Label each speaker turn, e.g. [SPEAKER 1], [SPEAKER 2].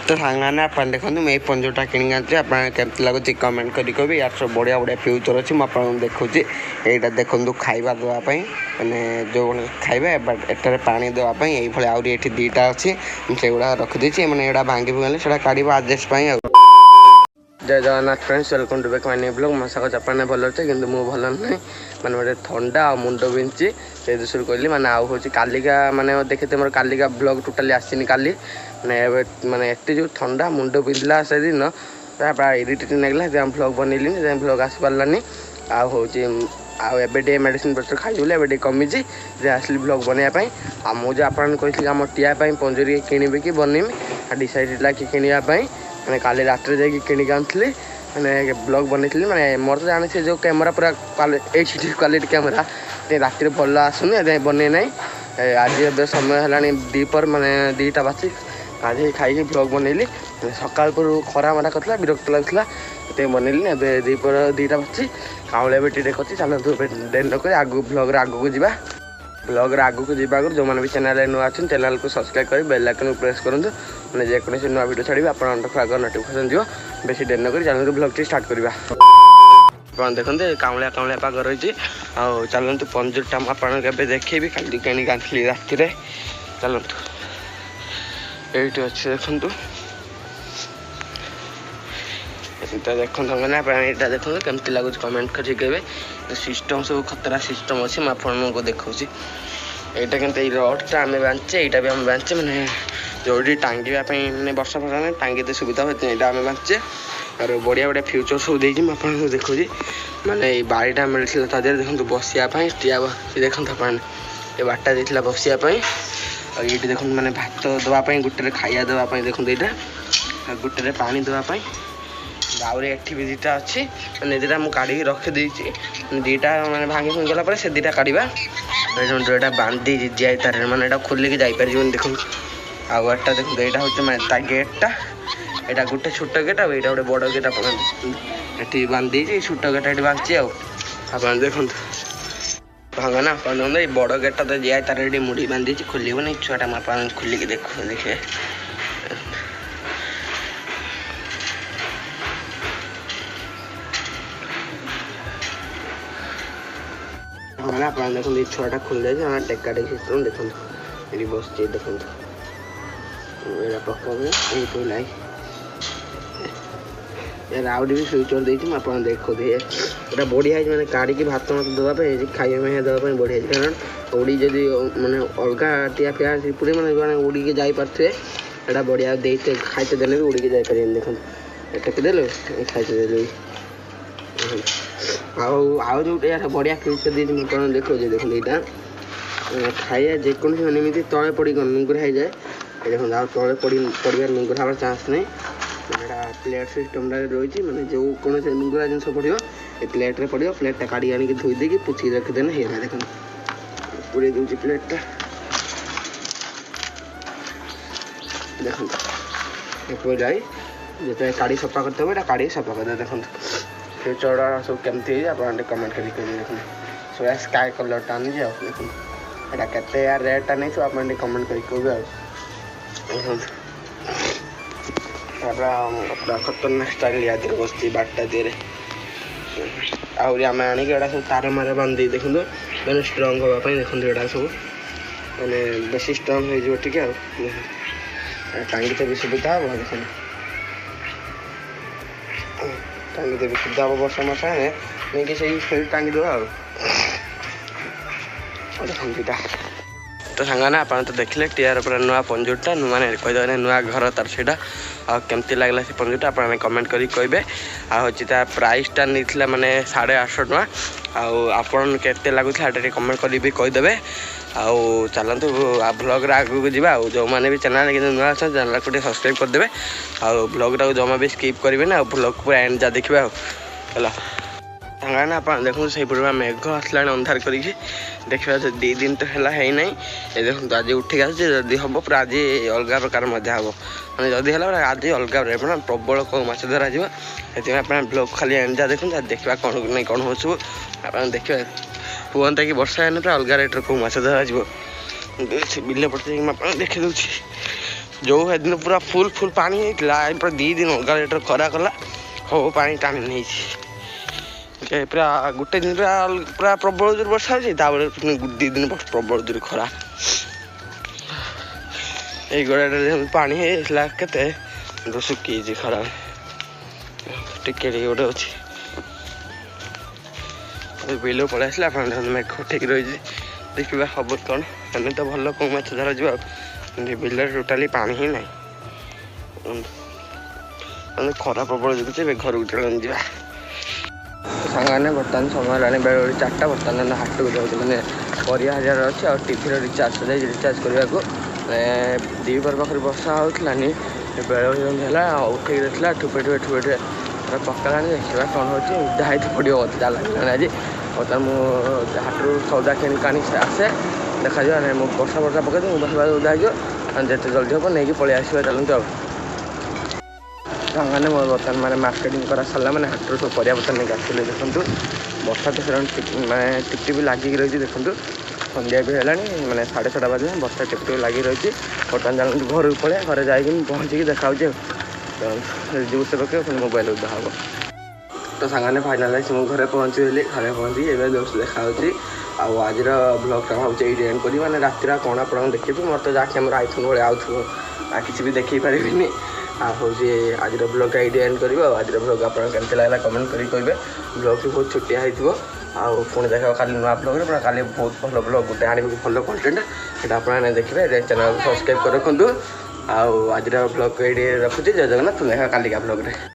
[SPEAKER 1] तो सांगाने आप देखो मैं पंजोटा किणी आनी आप लगुच कमेंट करी कह यार सब बढ़िया बढ़िया फ्यूचर अच्छी मुझे देखूँ यहाँ देखूँ खाଇବା देवाई मैंने जो खाइबे बट एटार पानी देवाई ये आहरी ये दुईटा अच्छी से गुड़ा रखीदी मैंने यहाँ भांगी भूंगे से काढ़ा आडजस्ट जय Jagannath friends welcome to back my new blog मशा जापान भल अच्छे कि भल ना मैंने गोटे थंडा आ मुंड बिंची से दृश्य कहली मैंने आउ कालिका मैंने देखते मोर कालिका ब्लॉग टोटाली आसनी काली मैंने एत जो थंडा मुंड बिंधला से दिन प्राय इरिटेटिंग लगला ब्लॉग बनैली ब्लॉग आसपारानी आए मेडिसिन पत्र खाई ए कमी आसली ब्लॉग बनवाई आ मुझे आपन कही आम टीआई पंजरी किणवी कि बनमी डिसाइड है कि किणापी मैंने काली रात जाकि किणिक आनी मैंने ब्लॉग बनई मैंने मोर तो जाने से जो कैमेरा पूरा HD क्वालिटी कैमेरा राति भल आसुनी बन ना आज समय है दीपर मैंने 2टा बाची आज खाई ब्लॉग बनैली सकाल पर खरा मरा करता विरक्त लगता बनैली दीपर 2टा बाची काउले टे करती चलते डेन नक आगू ब्लॉग आगू जा ब्लॉग आगू जावा जो मैंने भी चैनल नुआ अच्छे चैनल को सब्सक्राइब कर बेल आइकन प्रेस करूँ मैंने जेकोसी नुआ वीडियो छाड़ी आप आगे नोटिफिकेशन दिव बेसी डेर नक चलते ब्लॉग टी स्टार्ट करवा आप देखते काउलिया काउलिया पाग रही चलतु पंजरटा मुझे देखेबी खाली किणिक आनी राति चलतु ये अच्छे देखु देखो मैंने यहाँ देखो केमती लगुच कमेंट कर कहे सिस्टम सब खतरा सिस्टम अच्छी मुझे देखा यहाँ के रडटा आम बांचे यहाँ भी आम बांचे मैंने जो टांगे मैंने वर्षा फर्षा ना टांगे सुविधा हुए यहाँ आम बांचे और बढ़िया बढ़िया फ्यूचर सब देखिए मुझे देखा मैंने ये बाड़ीटा मिलता तादेह देखो बसापी टिया देखो ये बाटा देता बसापी और ये देखो मैंने भात देवाई गोटे खाया देवाई देखो यहाँ गोटे पानी देवाई आउरी एठी भी 2टा अच्छी मैंने 2टा मुझे काढ़ी रखीदी 2टा मैंने भांगी भूंगला से 2टा काढ़ा जोटा बांधी जाए तार मैंने यहाँ खोलिकी जापर देखो आटा देखो यहाँ हूँ मैं गेटा यहाँ गोटे छोट गेट आ यहाँ गोटे बड़ गेट ये बांधी छोट गेटा ये बांधी आप देखो भांगा ना ये बड़ गेटा तो जाए तार ये मुड़ी बांधी खोल नहीं छुआटा मैं खोलिकी देखिए मैंने आप देखो ये छुआटा खुल जाए टेका टेक सिस्टम देखो ये बस देखो ये पकड़ ये यार आउरी भी फ्यूचर देती आप देखो ये बढ़िया है मैंने काढ़ी भात मत देवाई खाइए में देवाई बढ़िया है कारण उड़ी जदि मैंने अलग टिया फिया पूरी मैंने जो उड़ी के जापे यहाँ बढ़िया देते खाइते देने भी उड़ी के जापर देखो टेकदेल खाइते दे आउ जो यार बढ़िया फ्यूचर देती मैं देखो देखो यहाँ खाइए जेकोसी मैंने एमती तले पड़ी नुंगुरा हो जाए देखो तले पड़े नुंगुरा हमारे चान्स नहीं प्लेट सिस्टम रही मैंने जो कौन से नुंगुरा जिन पड़ो ये प्लेट्रे पड़ो प्लेटा काढ़ी आनिक धोई देकी पुछी रखीदेने है देखो पूरे दूसरी प्लेटा देखो जाए जो काढ़ी सफा करते हुए काढ़ी सफा कर देखो फ्यूचर सब केमती आप कमेंट कर देखो सो स्काई कलर टा आनी देखो यहाँ के यार रेटा नहीं सब आप कमेंट कर पूरा खतरनाक स्टाइल याद बस बाटा दे आहरी आम आनिक सब तार मार बांधी देखो मैंने स्ट्रंग हाँपाई देखो यहाँ सब मैंने बेसी स्ट्रंग हो टे टांगी तो भी सुविधा हम देखो टांगी तो भी सुविधा हम वर्षा मसा नहीं कि सही टांगी देवा देखा तो सांगाना आप तो देखले टीआर पूरा नुआ पंजरटा मैंने कहीदे नुआ घर तार से केमती लगला से पंजरटा आप कमेंट करी कहे आ प्राइसटा नहीं मैंने 850 टଙ୍କା आपन केते लगुला कमेंट कर भी कहीदेवे आउ चलतु ब्लॉग आगू जा जो मैंने भी चैनल नुआ अच्छा चैनल को सब्सक्राइब करदे आ ब्लॉगटा जमा भी स्किप करेंगे ना ब्लॉग पूरा एंड जा देखा है सांगाना आप देखो से मेघ आसला अंधार कर देखा 2 दिन तो है ना ये देखो आज उठिक आदि हम पूरा आज अलग प्रकार मजा हम मैंने जदि है आज अलग प्रबल कौ माछ धरा जाए ब्लॉग खाली एंड जा देखो देखा कौन नहीं कौन हो सब आप देखा कहता कि वर्षा है अलग रेट्रे कौ माछ धरा बिल पड़ते देखी दूसरी जो दिन पूरा फुल फुल पानी होता पूरा 2 दिन अलग रेट खरा कला हो पानी टाणी नहीं पूरा गोटे दिन पूरा प्रबल जोर वर्षा हो 2 दिन प्रबल जोर खरा ये गड़ा पानी के सुखी खरा टिके गोटे अच्छे बिल पलि आसा मेघ ठीक रही देखा हम कौन एम तो भल कौ माछ धरा जा बिल टोटाली पानी ही ना खरा प्रबल देखुचे घर को जा सांगे बर्तमान समय बेले 4टा बर्तमान हाट को जाऊँ मैंने परिया हजार अच्छे और टीवी रिचार्ज सजाई रिचार्ज करने को दीपर पाखे बर्षा होलानी बेला उठे रही ठुपे ठुपे पकड़ा देखा कौन हो उदा पड़ो मत जहाँ लगे आज बर्तमान मुझे हाटू सौदा किणी आसे देखा जाए मुझे वर्षा वर्षा पकड़ मुझे उदा जिते जल्दी हम नहीं पलि आसवा चलते मैंने बर्तमान मैंने मार्केटिंग करा सारा मैंने हाटू सब परिया बर्तन नहीं आसले देखूँ वर्षा तो मैंने टिप लगिक रही देखूँ संध्या भी है मैंने 6:30 बजे वर्षा टिप लगी रही बर्तमान जानते घर को पड़े घर जा पहुँचिकी देखा जीव से पकड़ मोबाइल उदा हम तो सांगे फाइनाल मुझे घरे पहुँचली घरे पहुँची एवं दोस्त देखा आज ब्लॉगटा भाई ये एंड करी मैंने रातिर कौन आप देखिए मोर तो जहाँ कैमेरा आईफोन भाई आउथो किसी भी देखी पारे हूँ आज ब्लॉग ये एंड कर आज ब्लॉग आप लगा कमेंट करेंगे ब्लॉग भी बहुत छुटिया हो पुणी देखा खाली नुआ ब्लॉग खाली बहुत भल ब्लॉग गोटे आने भल कंटेंट से आप देखिए चैनल को सब्सक्राइब कर रखुद आज ब्लॉग ये रखुच्छे जय जगन्नाथ देखा कालिका ब्लॉग।